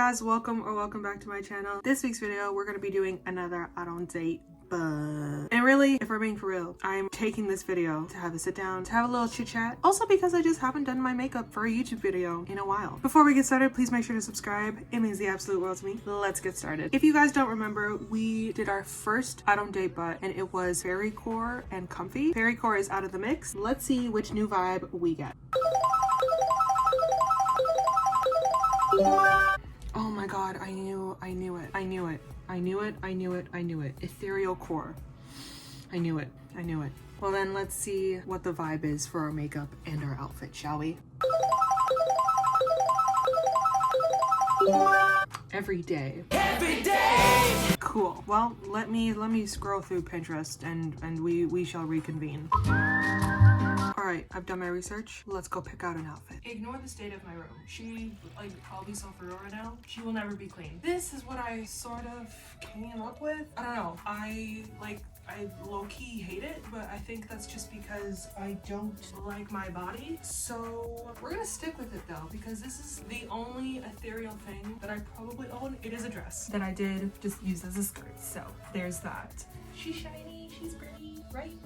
guys, welcome back to my channel. This week's video, we're gonna be doing another out on date. And really, if we're being for real, I'm taking this video to have a sit down, to have a little chit chat. Also because I just haven't done my makeup for a YouTube video in a while. Before we get started, please make sure to subscribe. It means the absolute world to me. Let's get started. If you guys don't remember, we did our first out on date butt and it was Fairy Core and Comfy. Fairy Core is out of the mix. Let's see which new vibe we get. Oh my god, I knew it. Ethereal core. I knew it. Well then, let's see what the vibe is for our makeup and our outfit, shall we? Every day. Cool. Well, let me scroll through Pinterest and we shall reconvene. Alright, I've done my research. Let's go pick out an outfit. Ignore the state of my room. I'll be so for real right now. She will never be clean. This is what I sort of came up with. I don't know. I low-key hate it, but I think that's just because I don't like my body. So we're gonna stick with it though, because this is the only ethereal thing that I probably own. It is a dress that I did just use as a skirt. So there's that. She's shiny, she's pretty, right?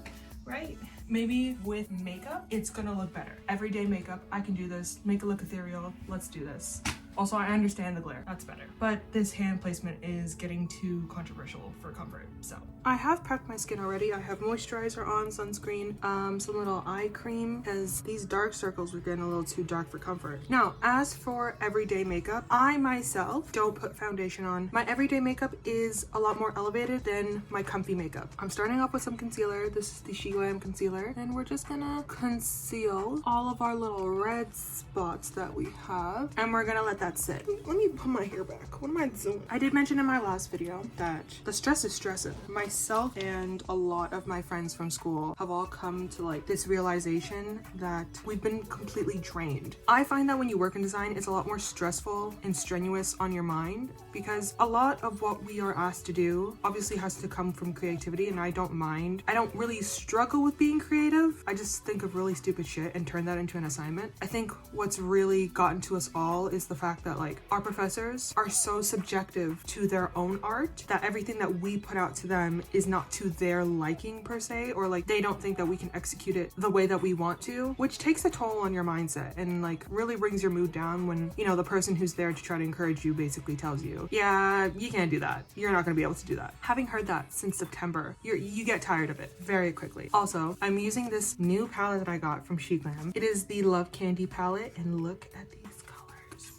Maybe with makeup, it's gonna look better. Everyday makeup, I can do this. Make it look ethereal. Let's do this. Also, I understand the glare. That's better. But this hand placement is getting too controversial for comfort, so. I have prepped my skin already. I have moisturizer on, sunscreen, some little eye cream, because these dark circles were getting a little too dark for comfort. Now, as for everyday makeup, I myself don't put foundation on. My everyday makeup is a lot more elevated than my comfy makeup. I'm starting off with some concealer. This is the grwm concealer, and we're just gonna conceal all of our little red spots that we have, and we're gonna let that sit. Let me put my hair back. What am I doing? I did mention in my last video that the stress is stressing. Myself and a lot of my friends from school have all come to like this realization that we've been completely drained. I find that when you work in design, it's a lot more stressful and strenuous on your mind, because a lot of what we are asked to do obviously has to come from creativity, and I don't mind. I don't really struggle with being creative. I just think of really stupid shit and turn that into an assignment. I think what's really gotten to us all is the fact that like our professors are so subjective to their own art that everything that we put out to them is not to their liking per se, or like they don't think that we can execute it the way that we want to, which takes a toll on your mindset and like really brings your mood down when, you know, the person who's there to try to encourage you basically tells you, yeah, you can't do that. You're not gonna be able to do that. Having heard that since September, you get tired of it very quickly. Also, I'm using this new palette that I got from grwm. It is the Love Candy palette, and look at these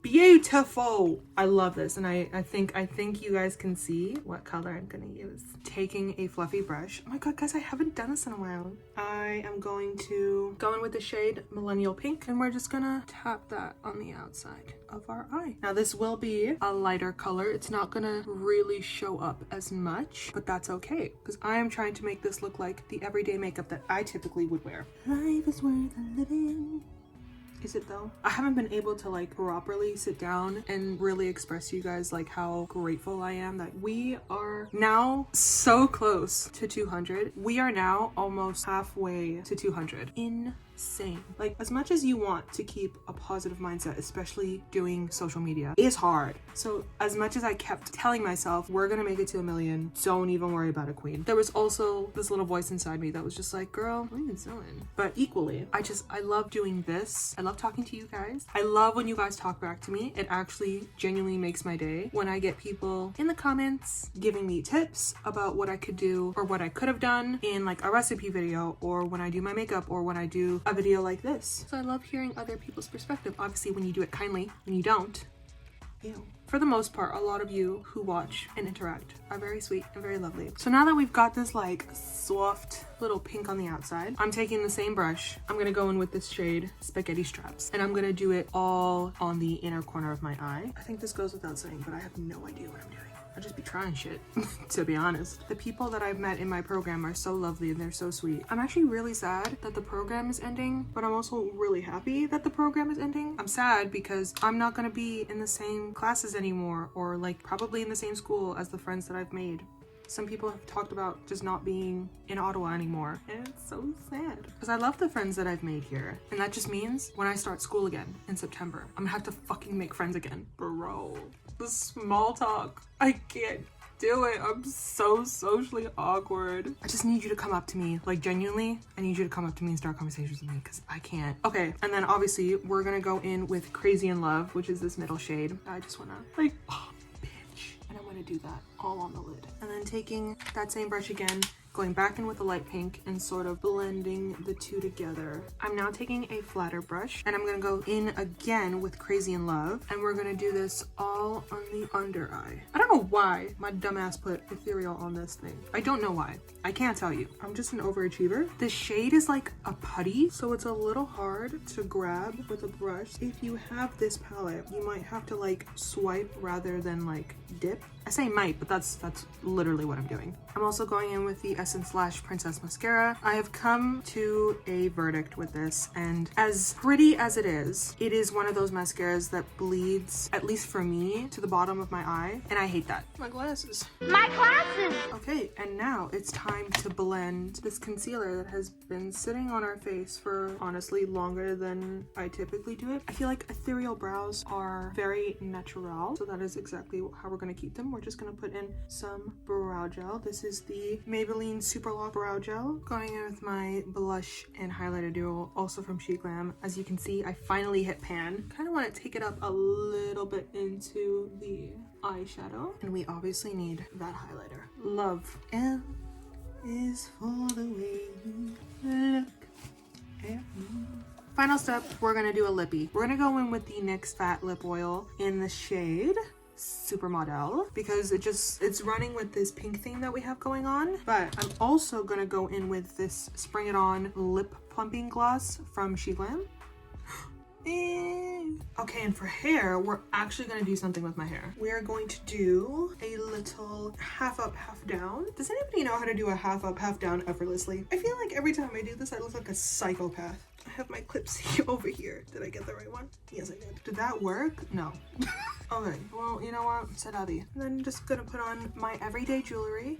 beautiful. I love this, and I think you guys can see what color I'm gonna use. Taking a fluffy brush. Oh my god, guys, I haven't done this in a while. I am going to go in with the shade Millennial Pink, and we're just gonna tap that on the outside of our eye. Now this will be a lighter color. It's not gonna really show up as much, but that's okay, because I am trying to make this look like the everyday makeup that I typically would wear. Life is worth living. Is it though? I haven't been able to like properly sit down and really express to you guys like how grateful I am that we are now so close to 200. We are now almost halfway to 200. Insane. Like, as much as you want to keep a positive mindset, especially doing social media, is hard. So as much as I kept telling myself we're gonna make it to 1 million, don't even worry about it, queen, there was also this little voice inside me that was just like, girl, what are you doing? But equally, I love doing this. I love talking to you guys. I love when you guys talk back to me. It actually genuinely makes my day when I get people in the comments giving me tips about what I could do or what I could have done in like a recipe video, or when I do my makeup, or when I do a video like this. So I love hearing other people's perspective. Obviously, when you do it kindly, when you don't, ew. For the most part, a lot of you who watch and interact are very sweet and very lovely. So now that we've got this like soft little pink on the outside, I'm taking the same brush. I'm gonna go in with this shade Spaghetti Straps, and I'm gonna do it all on the inner corner of my eye. I think this goes without saying, but I have no idea what I'm doing. I just be trying shit, to be honest. The people that I've met in my program are so lovely and they're so sweet. I'm actually really sad that the program is ending, but I'm also really happy that the program is ending. I'm sad because I'm not gonna be in the same classes anymore, or like probably in the same school as the friends that I've made. some people have talked about just not being in Ottawa anymore, and it's so sad because I love the friends that I've made here, and that just means when I start school again in September, I'm gonna have to fucking make friends again. Bro, the small talk, I can't do it. I'm so socially awkward. I just need you to come up to me, like genuinely, I need you to come up to me and start conversations with me because I can't. Okay, and then obviously we're gonna go in with Crazy in Love, which is this middle shade. I just wanna like, oh, bitch. And I wanna do that all on the lid. And then taking that same brush again, going back in with the light pink and sort of blending the two together. I'm now taking a flatter brush and I'm gonna go in again with Crazy in Love, and we're gonna do this all on the under eye. I don't know why my dumbass put ethereal on this thing. I don't know why. I can't tell you. I'm just an overachiever. The shade is like a putty, so it's a little hard to grab with a brush. If you have this palette, you might have to like swipe rather than like dip. I say might, but that's literally what I'm doing. I'm also going in with the Essence Lash Princess Mascara. I have come to a verdict with this, and as pretty as it is one of those mascaras that bleeds, at least for me, to the bottom of my eye, and I hate that. My glasses. My glasses! Okay, and now it's time to blend this concealer that has been sitting on our face for honestly longer than I typically do it. I feel like ethereal brows are very natural, so that is exactly how we're gonna keep them. We're just gonna put in some brow gel. This is the Maybelline Super Lock Brow Gel. Going in with my blush and highlighter duo, also from She Glam. As you can see, I finally hit pan. Kind of want to take it up a little bit into the eyeshadow. And we obviously need that highlighter. Love. L is for the way you look at me. Final step, we're gonna do a lippy. We're gonna go in with the NYX Fat Lip Oil in the shade Supermodel, because it's running with this pink theme that we have going on. But I'm also gonna go in with this Spring It On lip plumping gloss from She Glam. Okay, and for hair, we're actually gonna do something with my hair. We are going to do a little half up, half down. Does anybody know how to do a half up, half down effortlessly? I feel like every time I do this, I look like a psychopath. I have my clips over here. Did I get the right one? Yes, I did. Did that work? No. Okay, well, you know what? C'est la vie. And then I'm just gonna put on my everyday jewelry.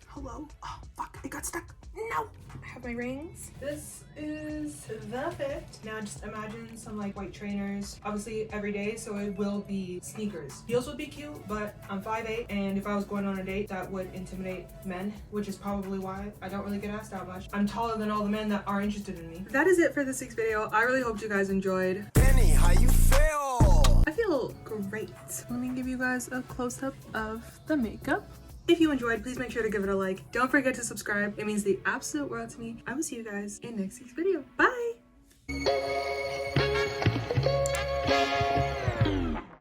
Hello? Oh, fuck, it got stuck. No! I have my rings. This is the fit. Now just imagine some like white trainers. Obviously every day, so it will be sneakers. Heels would be cute, but I'm 5'8", and if I was going on a date, that would intimidate men, which is probably why I don't really get asked out much. I'm taller than all the men that are interested in me. That is it for this week's video. I really hope you guys enjoyed. Penny, how you feel? I feel great. Let me give you guys a close-up of the makeup. If you enjoyed, please make sure to give it a like. Don't forget to subscribe. It means the absolute world to me. I will see you guys in next week's video.